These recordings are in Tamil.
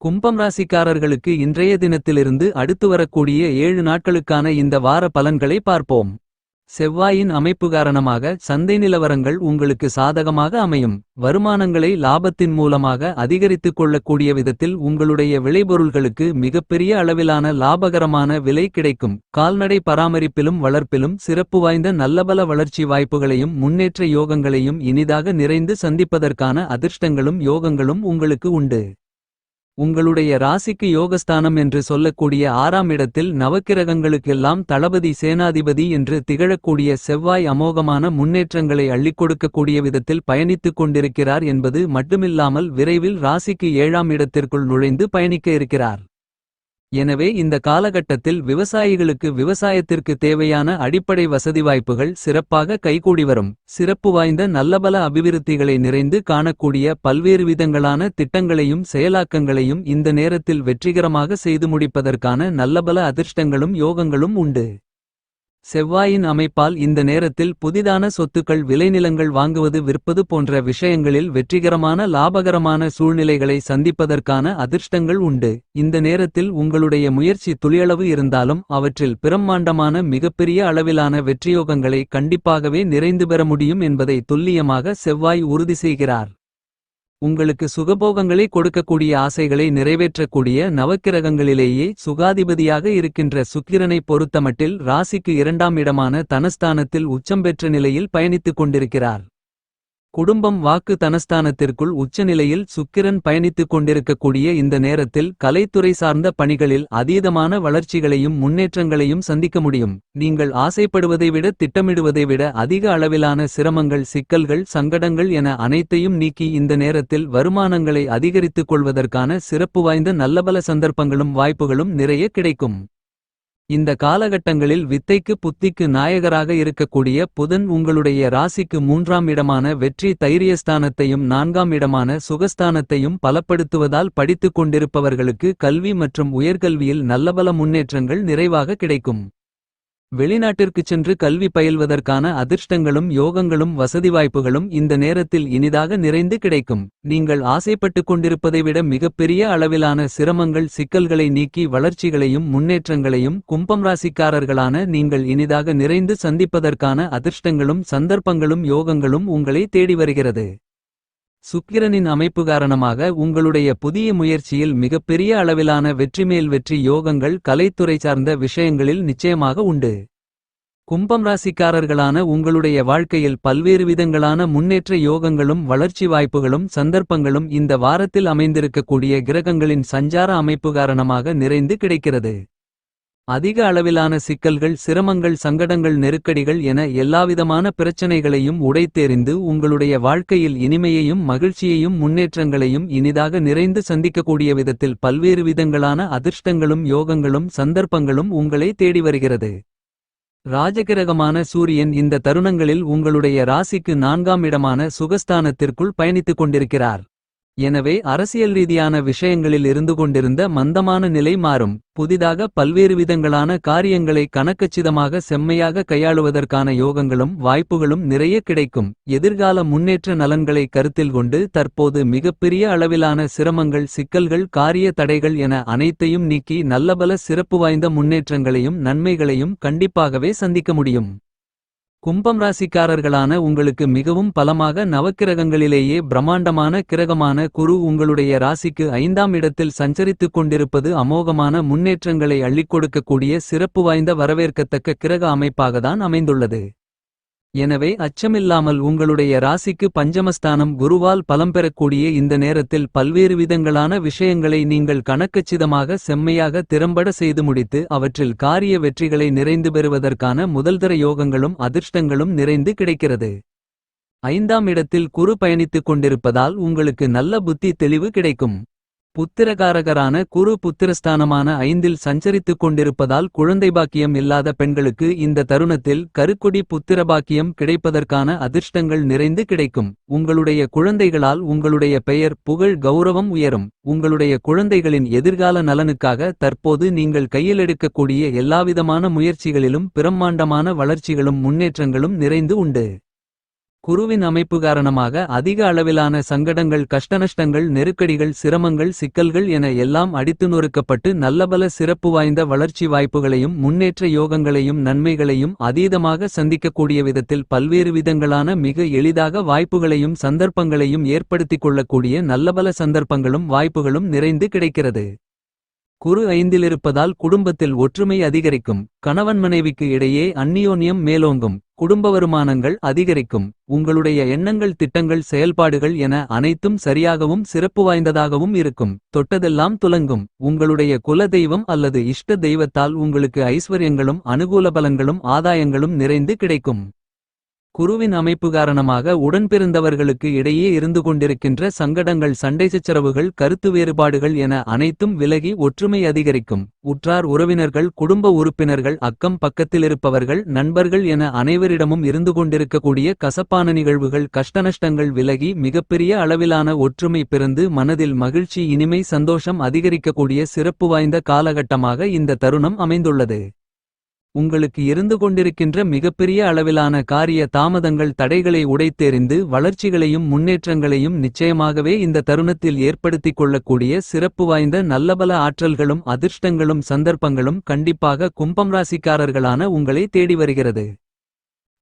கும்பம் ராசிக்காரர்களுக்கு இன்றைய தினத்திலிருந்து அடுத்து வரக்கூடிய 7 நாட்களுக்கான இந்த வார பலன்களை பார்ப்போம். செவ்வாயின் அமைப்பு காரணமாக சந்தை நிலவரங்கள் உங்களுக்கு சாதகமாக அமையும். வருமானங்களை லாபத்தின் மூலமாக அதிகரித்துக் கொள்ளக்கூடிய விதத்தில் உங்களுடைய விளைபொருள்களுக்கு மிகப்பெரிய அளவிலான லாபகரமான விலை கிடைக்கும். கால்நடை பராமரிப்பிலும் வளர்ப்பிலும் சிறப்பு வாய்ந்த நல்லபல வளர்ச்சி வாய்ப்புகளையும் முன்னேற்ற யோகங்களையும் இனிதாக நிறைந்து சந்திப்பதற்கான அதிர்ஷ்டங்களும் யோகங்களும் உங்களுக்கு உண்டு. உங்களுடைய ராசிக்கு யோகஸ்தானம் என்று சொல்லக்கூடிய 6ஆம் இடத்தில் நவக்கிரகங்களுக்கெல்லாம் தளபதி சேனாதிபதி என்று திகழக்கூடிய செவ்வாய் அமோகமான முன்னேற்றங்களை அள்ளிக் கொடுக்கக்கூடிய விதத்தில் பயணித்துக் கொண்டிருக்கிறார் என்பது மட்டுமில்லாமல் விரைவில் ராசிக்கு 7ஆம் இடத்திற்குள் நுழைந்து பயணிக்க இருக்கிறார். எனவே இந்த காலகட்டத்தில் விவசாயிகளுக்கு விவசாயத்திற்கு தேவையான அடிப்படை வசதி வாய்ப்புகள் சிறப்பாக கைகூடி வரும். சிறப்பு வாய்ந்த நல்லபல அபிவிருத்திகளை நிறைந்து காணக்கூடிய பல்வேறு விதங்களான திட்டங்களையும் செயலாக்கங்களையும் இந்த நேரத்தில் வெற்றிகரமாக செய்து முடிப்பதற்கான நல்லபல அதிர்ஷ்டங்களும் யோகங்களும் உண்டு. செவ்வாயின் அமைப்பால் இந்த நேரத்தில் புதிதான சொத்துக்கள் விளைநிலங்கள் வாங்குவது விற்பது போன்ற விஷயங்களில் வெற்றிகரமான லாபகரமான சூழ்நிலைகளை சந்திப்பதற்கான அதிர்ஷ்டங்கள் உண்டு. இந்த நேரத்தில் உங்களுடைய முயற்சி துளியளவு இருந்தாலும் அவற்றில் பிரம்மாண்டமான மிகப்பெரிய அளவிலான வெற்றியோகங்களை கண்டிப்பாகவே நிறைந்து பெற முடியும் என்பதை துல்லியமாக செவ்வாய் உறுதி செய்கிறார். உங்களுக்கு சுகபோகங்களை கொடுக்கக்கூடிய ஆசைகளை நிறைவேற்றக்கூடிய நவக்கிரகங்களிலேயே சுகாதிபதியாக இருக்கின்ற சுக்கிரனை பொறுத்தமட்டில் ராசிக்கு 2ஆம் இடமான தனஸ்தானத்தில் உச்சம் பெற்ற நிலையில் பயணித்துக் கொண்டிருக்கிறார். குடும்பம் வாக்கு தனஸ்தானத்திற்குள் உச்சநிலையில் சுக்கிரன் பயணித்துக் கொண்டிருக்கக்கூடிய இந்த நேரத்தில் கலைத்துறை சார்ந்த பணிகளில் அதீதமான வளர்ச்சிகளையும் முன்னேற்றங்களையும் சந்திக்க முடியும். நீங்கள் ஆசைப்படுவதை விட திட்டமிடுவதை விட அதிக அளவிலான சிரமங்கள் சிக்கல்கள் சங்கடங்கள் என அனைத்தையும் நீக்கி இந்த நேரத்தில் வருமானங்களை அதிகரித்துக் கொள்வதற்கான சிறப்பு வாய்ந்த நல்லபல சந்தர்ப்பங்களும் வாய்ப்புகளும் நிறைய கிடைக்கும். இந்த காலகட்டங்களில் வித்தைக்கு புத்திக்கு நாயகராக இருக்கக்கூடிய புதன் உங்களுடைய ராசிக்கு 3ஆம் இடமான வெற்றி தைரியஸ்தானத்தையும் 4ஆம் இடமான சுகஸ்தானத்தையும் பலப்படுத்துவதால் படித்துக் கொண்டிருப்பவர்களுக்கு கல்வி மற்றும் உயர்கல்வியில் நல்லபல முன்னேற்றங்கள் நிறைவாக கிடைக்கும். வெளிநாட்டிற்குச் சென்று கல்வி பயில்வதற்கான அதிர்ஷ்டங்களும் யோகங்களும் வசதி வாய்ப்புகளும் இந்த நேரத்தில் இனிதாக நிறைந்து கிடைக்கும். நீங்கள் ஆசைப்பட்டுக் கொண்டிருப்பதை விட மிகப்பெரிய அளவிலான சிரமங்கள் சிக்கல்களை நீக்கி வளர்ச்சிகளையும் முன்னேற்றங்களையும் கும்பம் ராசிக்காரர்களான நீங்கள் இனிதாக நிறைந்து சந்திப்பதற்கான அதிர்ஷ்டங்களும் சந்தர்ப்பங்களும் யோகங்களும் உங்களை தேடி வருகிறது. சுக்கிரனின் அமைப்பு காரணமாக உங்களுடைய புதிய முயற்சியில் மிகப்பெரிய அளவிலான வெற்றிமேல் வெற்றி யோகங்கள் கலைத்துறை சார்ந்த விஷயங்களில் நிச்சயமாக உண்டு. கும்பம் ராசிக்காரர்களான உங்களுடைய வாழ்க்கையில் பல்வேறு விதங்களான முன்னேற்ற யோகங்களும் வளர்ச்சி வாய்ப்புகளும் சந்தர்ப்பங்களும் இந்த வாரத்தில் அமைந்திருக்கக்கூடிய கிரகங்களின் சஞ்சார அமைப்பு காரணமாக நிறைந்து கிடைக்கிறது. அதிக அளவிலான சிக்கல்கள் சிரமங்கள் சங்கடங்கள் நெருக்கடிகள் என எல்லாவிதமான பிரச்சனைகளையும் உடைத்தெறிந்து உங்களுடைய வாழ்க்கையில் இனிமையையும் மகிழ்ச்சியையும் முன்னேற்றங்களையும் இனிதாக நிறைந்து சந்திக்கக்கூடிய விதத்தில் பல்வேறு விதங்களான அதிர்ஷ்டங்களும் யோகங்களும் சந்தர்ப்பங்களும் உங்களை தேடி வருகிறது. ராஜகிரகமான சூரியன் இந்த தருணங்களில் உங்களுடைய ராசிக்கு 4ஆம் இடமான சுகஸ்தானத்திற்குள் பயணித்துக் கொண்டிருக்கிறார். எனவே அரசியல் ரீதியான விஷயங்களில் இருந்து கொண்டிருந்த மந்தமான நிலை மாறும். புதிதாக பல்வேறு விதங்களான காரியங்களை கணக்கச்சிதமாக செம்மையாக கையாளுவதற்கான யோகங்களும் வாய்ப்புகளும் நிறைய கிடைக்கும். எதிர்கால முன்னேற்ற நலன்களை கருத்தில் கொண்டு தற்போது மிகப்பெரிய அளவிலான சிரமங்கள் சிக்கல்கள் காரிய தடைகள் என அனைத்தையும் நீக்கி நல்லபல சிறப்பு வாய்ந்த முன்னேற்றங்களையும் நன்மைகளையும் கண்டிப்பாகவே சந்திக்க முடியும். கும்பம் ராசிக்காரர்களான உங்களுக்கு மிகவும் பலமாக நவக்கிரகங்களிலேயே பிரம்மாண்டமான கிரகமான குரு உங்களுடைய ராசிக்கு 5ஆம் இடத்தில் சஞ்சரித்துக் கொண்டிருப்பது அமோகமான முன்னேற்றங்களை அள்ளிக் கொடுக்கக்கூடிய சிறப்பு வாய்ந்த வரவேற்கத்தக்க கிரக அமைப்பாகத்தான் அமைந்துள்ளது. எனவே அச்சமில்லாமல் உங்களுடைய ராசிக்கு பஞ்சமஸ்தானம் குருவால் பலம் பெறக்கூடிய இந்த நேரத்தில் பல்வேறு விதங்களான விஷயங்களை நீங்கள் கணக்கச்சிதமாக செம்மையாக திறம்பட செய்து முடித்து அவற்றில் காரிய வெற்றிகளை நிறைந்து பெறுவதற்கான முதல்தர யோகங்களும் அதிர்ஷ்டங்களும் நிறைந்து கிடைக்கிறது. 5ஆம் இடத்தில் குரு பயணித்துக் கொண்டிருப்பதால் உங்களுக்கு நல்ல புத்தி தெளிவு கிடைக்கும். புத்திரகாரகரான குரு புத்திரஸ்தானமான 5இல் சஞ்சரித்துக் கொண்டிருப்பதால் குழந்தை பாக்கியம் இல்லாத பெண்களுக்கு இந்த தருணத்தில் கருக்குடி புத்திரபாக்கியம் கிடைப்பதற்கான அதிர்ஷ்டங்கள் நிறைந்து கிடைக்கும். உங்களுடைய குழந்தைகளால் உங்களுடைய பெயர் புகழ் கௌரவம் உயரும். உங்களுடைய குழந்தைகளின் எதிர்கால நலனுக்காக தற்போது நீங்கள் கையில் எடுக்கக்கூடிய எல்லாவிதமான முயற்சிகளிலும் பிரம்மாண்டமான வளர்ச்சிகளும் முன்னேற்றங்களும் நிறைந்து உண்டு. குருவின் அமைப்பு காரணமாக அதிக அளவிலான சங்கடங்கள், கஷ்டநஷ்டங்கள், நெருக்கடிகள், சிரமங்கள், சிக்கல்கள் என எல்லாம் அடித்து நொறுக்கப்பட்டு நல்லபல சிறப்பு வாய்ந்த வளர்ச்சி வாய்ப்புகளையும் முன்னேற்ற யோகங்களையும் நன்மைகளையும் அதீதமாக சந்திக்கக்கூடிய விதத்தில் பல்வேறு விதங்களான மிக எளிதாக வாய்ப்புகளையும் சந்தர்ப்பங்களையும் ஏற்படுத்திக் கொள்ளக்கூடிய நல்லபல சந்தர்ப்பங்களும் வாய்ப்புகளும் நிறைந்து கிடைக்கிறது. குரு ஐந்திலிருப்பதால் குடும்பத்தில் ஒற்றுமை அதிகரிக்கும். கணவன் மனைவிக்கு இடையே அந்நியோன்யம் மேலோங்கும். குடும்ப வருமானங்கள் அதிகரிக்கும். உங்களுடைய எண்ணங்கள், திட்டங்கள், செயல்பாடுகள் என அனைத்தும் சரியாகவும் சிறப்பு வாய்ந்ததாகவும் இருக்கும். தொட்டதெல்லாம் துலங்கும். உங்களுடைய குல தெய்வம் அல்லது இஷ்ட தெய்வத்தால் உங்களுக்கு ஐஸ்வர்யங்களும் அனுகூல பலன்களும் ஆதாயங்களும் நிறைந்து கிடைக்கும். குருவின் அமைப்பு காரணமாக உடன்பிறந்தவர்களுக்கு இடையே இருந்து கொண்டிருக்கின்ற சங்கடங்கள், சண்டை சச்சரவுகள், கருத்து வேறுபாடுகள் என அனைத்தும் விலகி ஒற்றுமை அதிகரிக்கும். உற்றார் உறவினர்கள், குடும்ப உறுப்பினர்கள், அக்கம் பக்கத்திலிருப்பவர்கள், நண்பர்கள் என அனைவரிடமும் இருந்து கொண்டிருக்கக்கூடிய கசப்பான நிகழ்வுகள், கஷ்டநஷ்டங்கள் விலகி மிகப்பெரிய அளவிலான ஒற்றுமை பிறந்து மனதில் மகிழ்ச்சி, இனிமை, சந்தோஷம் அதிகரிக்கக்கூடிய சிறப்பு வாய்ந்த காலகட்டமாக இந்த தருணம் அமைந்துள்ளது. உங்களுக்கு இருந்து கொண்டிருக்கின்ற மிகப்பெரிய அளவிலான காரிய தாமதங்கள், தடைகளை உடைத்தெறிந்து வளர்ச்சிகளையும் முன்னேற்றங்களையும் நிச்சயமாகவே இந்த தருணத்தில் ஏற்படுத்திக் கொள்ளக்கூடிய சிறப்பு வாய்ந்த நல்லபல ஆற்றல்களும் அதிர்ஷ்டங்களும் சந்தர்ப்பங்களும் கண்டிப்பாக கும்பம் ராசிக்காரர்களான உங்களை தேடி வருகிறது.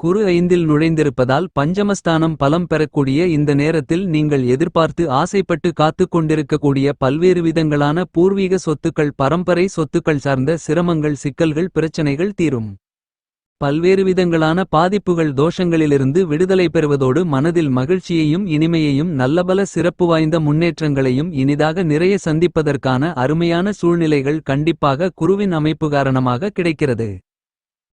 குரு ஐந்தில் நுழைந்திருப்பதால் பஞ்சமஸ்தானம் பலம் பெறக்கூடிய இந்த நேரத்தில் நீங்கள் எதிர்பார்த்து ஆசைப்பட்டு காத்துக் கொண்டிருக்கக்கூடிய பல்வேறு விதங்களான பூர்வீக சொத்துக்கள், பரம்பரை சொத்துக்கள் சார்ந்த சிரமங்கள், சிக்கல்கள், பிரச்சனைகள் தீரும். பல்வேறு விதங்களான பாதிப்புகள், தோஷங்களிலிருந்து விடுதலை பெறுவதோடு மனதில் மகிழ்ச்சியையும் இனிமையையும் நல்லபல சிறப்பு வாய்ந்த முன்னேற்றங்களையும் இனிதாக நிறைய சந்திப்பதற்கான அருமையான சூழ்நிலைகள் கண்டிப்பாக குருவின் அமைப்பு காரணமாக கிடைக்கிறது.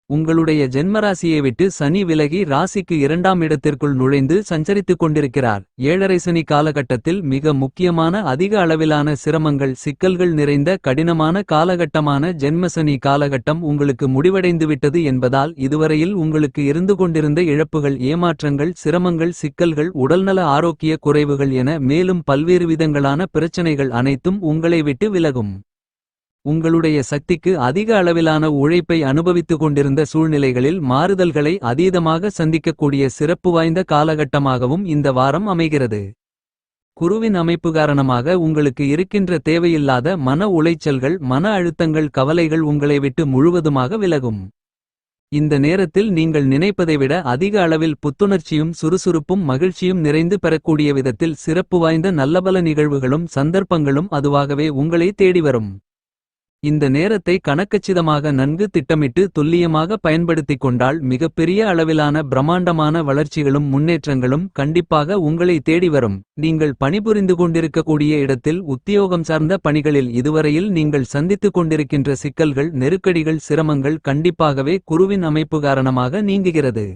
உங்களுடைய ஜென்மராசியை விட்டு சனி விலகி ராசிக்கு 2ஆம் இடத்திற்குள் நுழைந்து சஞ்சரித்துக் கொண்டிருக்கிறார். 7.5 சனி காலகட்டத்தில் மிக முக்கியமான அதிக அளவிலான சிரமங்கள், சிக்கல்கள் நிறைந்த கடினமான காலகட்டமான ஜென்மசனி காலகட்டம் உங்களுக்கு முடிவடைந்துவிட்டது என்பதால் இதுவரையில் உங்களுக்கு இருந்து கொண்டிருந்த இழப்புகள், ஏமாற்றங்கள், சிரமங்கள், சிக்கல்கள், உடல்நல ஆரோக்கிய குறைவுகள் என மேலும் பல்வேறு விதங்களான பிரச்சனைகள் அனைத்தும் உங்களை விட்டு விலகும். உங்களுடைய சக்திக்கு அதிக அளவிலான உழைப்பை அனுபவித்துக் கொண்டிருந்த சூழ்நிலைகளில் மாறுதல்களை அதீதமாக சந்திக்கக்கூடிய சிறப்பு வாய்ந்த காலகட்டமாகவும் இந்த வாரம் அமைகிறது. குருவின் அமைப்பு காரணமாக உங்களுக்கு இருக்கின்ற தேவையில்லாத மன உளைச்சல்கள், மன அழுத்தங்கள், கவலைகள் உங்களை விட்டு முழுவதுமாக விலகும். இந்த நேரத்தில் நீங்கள் நினைப்பதை விட அதிக அளவில் புத்துணர்ச்சியும் சுறுசுறுப்பும் மகிழ்ச்சியும் நிறைந்து பெறக்கூடிய விதத்தில் சிறப்பு வாய்ந்த நல்லபல நிகழ்வுகளும் சந்தர்ப்பங்களும் அதுவாகவே உங்களை தேடி வரும். இந்த நேரத்தை கணக்கச்சிதமாக நன்கு திட்டமிட்டு துல்லியமாக பயன்படுத்திக் கொண்டால் மிகப்பெரிய அளவிலான பிரம்மாண்டமான வளர்ச்சிகளும் முன்னேற்றங்களும் கண்டிப்பாக உங்களை தேடி வரும். நீங்கள் பணிபுரிந்து கொண்டிருக்கக்கூடிய இடத்தில் உத்தியோகம் சார்ந்த பணிகளில் இதுவரையில் நீங்கள் சந்தித்துக் கொண்டிருக்கின்ற சிக்கல்கள், நெருக்கடிகள், சிரமங்கள் கண்டிப்பாகவே குருவின் அமைப்பு காரணமாக நீங்குகிறது.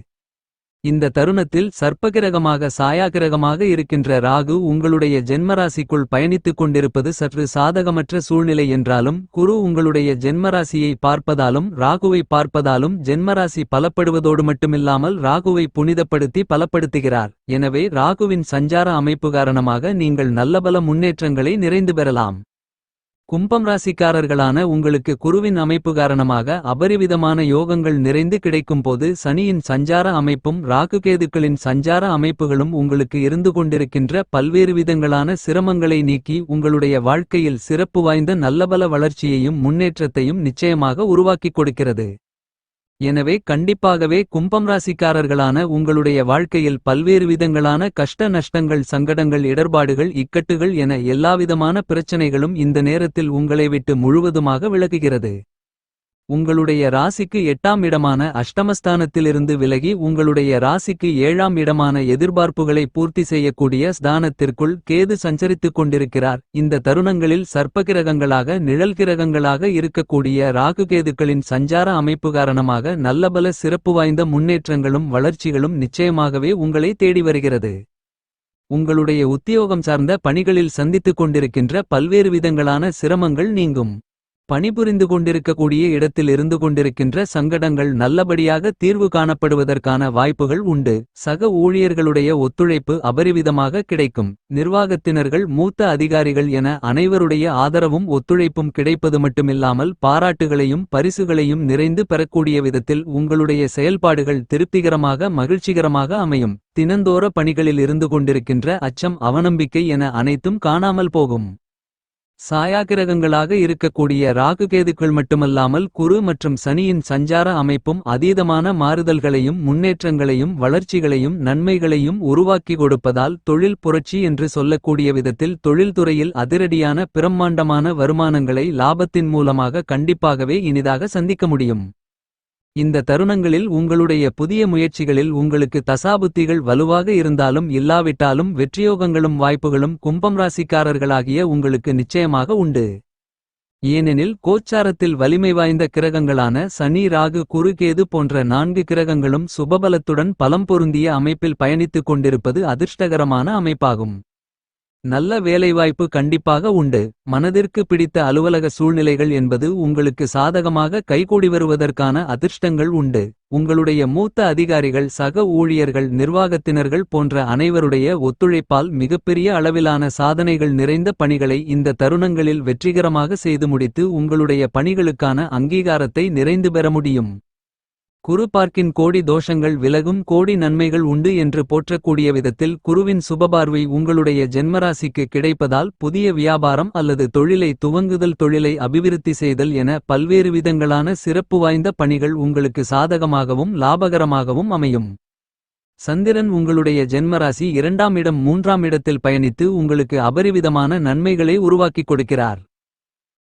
இந்த தருணத்தில் சர்ப்பகிரகமாக சாயாகிரகமாக இருக்கின்ற ராகு உங்களுடைய ஜென்மராசிக்குள் பயணித்துக் கொண்டிருப்பது சற்று சாதகமற்ற சூழ்நிலை என்றாலும் குரு உங்களுடைய ஜென்மராசியை பார்ப்பதாலும் ராகுவை பார்ப்பதாலும் ஜென்மராசி பலப்படுவதோடு மட்டுமில்லாமல் ராகுவை புனிதப்படுத்தி பலப்படுத்துகிறார். எனவே ராகுவின் சஞ்சார அமைப்பு காரணமாக நீங்கள் நல்லபல முன்னேற்றங்களை நிறைந்து பெறலாம். கும்பம் ராசிக்காரர்களான உங்களுக்கு குருவின் அமைப்பு காரணமாக அபரிவிதமான யோகங்கள் நிறைந்து கிடைக்கும்போது சனியின் சஞ்சார அமைப்பும் ராகுகேதுக்களின் சஞ்சார அமைப்புகளும் உங்களுக்கு இருந்து கொண்டிருக்கின்ற பல்வேறு விதங்களான சிரமங்களை நீக்கி உங்களுடைய வாழ்க்கையில் சிறப்பு வாய்ந்த நல்லபல வளர்ச்சியையும் முன்னேற்றத்தையும் நிச்சயமாக உருவாக்கிக் கொடுக்கிறது. எனவே கண்டிப்பாகவே கும்பம் ராசிக்காரர்களான உங்களுடைய வாழ்க்கையில் பல்வேறு விதங்களான கஷ்ட நஷ்டங்கள், சங்கடங்கள், இடர்பாடுகள், இக்கட்டுகள் என எல்லாவிதமான பிரச்சனைகளும் இந்த நேரத்தில் உங்களை விட்டு முழுவதுமாக விலகுகிறது. உங்களுடைய ராசிக்கு 8ஆம் இடமான அஷ்டமஸ்தானத்திலிருந்து விலகி உங்களுடைய ராசிக்கு 7ஆம் இடமான எதிர்பார்ப்புகளை பூர்த்தி செய்யக்கூடிய ஸ்தானத்திற்குள் கேது சஞ்சரித்துக் கொண்டிருக்கிறார். இந்த தருணங்களில் சர்ப்பகிரகங்களாக, நிழல் கிரகங்களாக இருக்கக்கூடிய ராகுகேதுக்களின் சஞ்சார அமைப்பு காரணமாக நல்லபல சிறப்பு வாய்ந்த முன்னேற்றங்களும் வளர்ச்சிகளும் நிச்சயமாகவே உங்களை தேடி வருகிறது. உங்களுடைய உத்தியோகம் சார்ந்த பணிகளில் சந்தித்துக் கொண்டிருக்கின்ற பல்வேறு விதங்களான சிரமங்கள் நீங்கும். பணிபுரிந்து கொண்டிருக்கக்கூடிய இடத்தில் இருந்து கொண்டிருக்கின்ற சங்கடங்கள் நல்லபடியாக தீர்வு காணப்படுவதற்கான வாய்ப்புகள் உண்டு. சக ஊழியர்களுடைய ஒத்துழைப்பு அபரிவிதமாக கிடைக்கும். நிர்வாகத்தினர்கள், மூத்த அதிகாரிகள் என அனைவருடைய ஆதரவும் ஒத்துழைப்பும் கிடைப்பது மட்டுமில்லாமல் பாராட்டுகளையும் பரிசுகளையும் நிறைந்து பெறக்கூடிய விதத்தில் உங்களுடைய செயல்பாடுகள் திருப்திகரமாக மகிழ்ச்சிகரமாக அமையும். தினந்தோற பணிகளில் இருந்து கொண்டிருக்கின்ற அச்சம், அவநம்பிக்கை என அனைத்தும் காணாமல் போகும். சாயாகிரகங்களாக இருக்கக்கூடிய ராகுகேதுக்கள் மட்டுமல்லாமல் குரு மற்றும் சனியின் சஞ்சார அமைப்பும் அதீதமான மாறுதல்களையும் முன்னேற்றங்களையும் வளர்ச்சிகளையும் நன்மைகளையும் உருவாக்கி கொடுப்பதால் தொழில் புரட்சி என்று சொல்லக்கூடிய விதத்தில் தொழில்துறையில் அதிரடியான பிரம்மாண்டமான வருமானங்களை லாபத்தின் மூலமாக கண்டிப்பாகவே இனிதாக சந்திக்க முடியும். இந்த தருணங்களில் உங்களுடைய புதிய முயற்சிகளில் உங்களுக்கு தசாபுத்திகள் வலுவாக இருந்தாலும் இல்லாவிட்டாலும் வெற்றியோகங்களும் வாய்ப்புகளும் கும்பம் ராசிக்காரர்களாகிய உங்களுக்கு நிச்சயமாக உண்டு. ஏனெனில் கோச்சாரத்தில் வலிமை வாய்ந்த கிரகங்களான சனி, ராகு, குரு, கேது போன்ற 4 கிரகங்களும் சுபபலத்துடன் பலம் பொருந்திய அமைப்பில் பயணித்துக் கொண்டிருப்பது அதிர்ஷ்டகரமான அமைப்பாகும். நல்ல வேலைவாய்ப்பு கண்டிப்பாக உண்டு. மனதிற்கு பிடித்த அலுவலக சூழ்நிலைகள் என்பது உங்களுக்கு சாதகமாக கைகூடி வருவதற்கான அதிர்ஷ்டங்கள் உண்டு. உங்களுடைய மூத்த அதிகாரிகள், சக ஊழியர்கள், நிர்வாகத்தினர்கள் போன்ற அனைவருடைய ஒத்துழைப்பால் மிகப்பெரிய அளவிலான சாதனைகள் நிறைந்த பணிகளை இந்த தருணங்களில் வெற்றிகரமாக செய்து முடித்து உங்களுடைய பணிகளுக்கான அங்கீகாரத்தை நிறைந்து பெற முடியும். குரு பார்க்கின் கோடி தோஷங்கள் விலகும், கோடி நன்மைகள் உண்டு என்று போற்றக்கூடிய விதத்தில் குருவின் சுபபார்வை உங்களுடைய ஜென்மராசிக்கு கிடைப்பதால் புதிய வியாபாரம் அல்லது தொழிலை துவங்குதல், தொழிலை அபிவிருத்தி செய்தல் என பல்வேறு விதங்களான சிறப்பு வாய்ந்த பணிகள் உங்களுக்கு சாதகமாகவும் லாபகரமாகவும் அமையும். சந்திரன் உங்களுடைய ஜென்மராசி 2ஆம் இடம் 3ஆம் இடத்தில் பயணித்து உங்களுக்கு அபரிவிதமான நன்மைகளை உருவாக்கிக் கொடுக்கிறார்.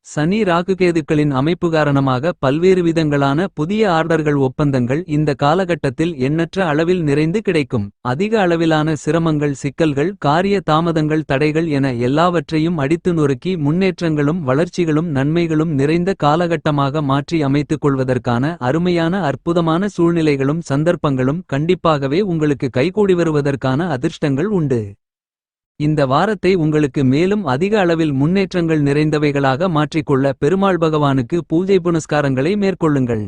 சனி, ராகுகேதுக்களின் அமைப்பு காரணமாக பல்வேறு விதங்களான புதிய ஆர்டர்கள், ஒப்பந்தங்கள் இந்த காலகட்டத்தில் எண்ணற்ற அளவில் நிறைந்து கிடைக்கும். அதிக அளவிலான சிரமங்கள், சிக்கல்கள், காரிய தாமதங்கள், தடைகள் என எல்லாவற்றையும் அடித்து நொறுக்கி முன்னேற்றங்களும் வளர்ச்சிகளும் நன்மைகளும் நிறைந்த காலகட்டமாக மாற்றி அமைத்துக் கொள்வதற்கான அருமையான அற்புதமான சூழ்நிலைகளும் சந்தர்ப்பங்களும் கண்டிப்பாகவே உங்களுக்கு கைகூடி வருவதற்கான அதிர்ஷ்டங்கள் உண்டு. இந்த வாரத்தை உங்களுக்கு மேலும் அதிக அளவில் முன்னேற்றங்கள் நிறைந்தவைகளாக மாற்றிக்கொள்ள பெருமாள் பகவானுக்கு பூஜை புனஸ்காரங்களை மேற்கொள்ளுங்கள்.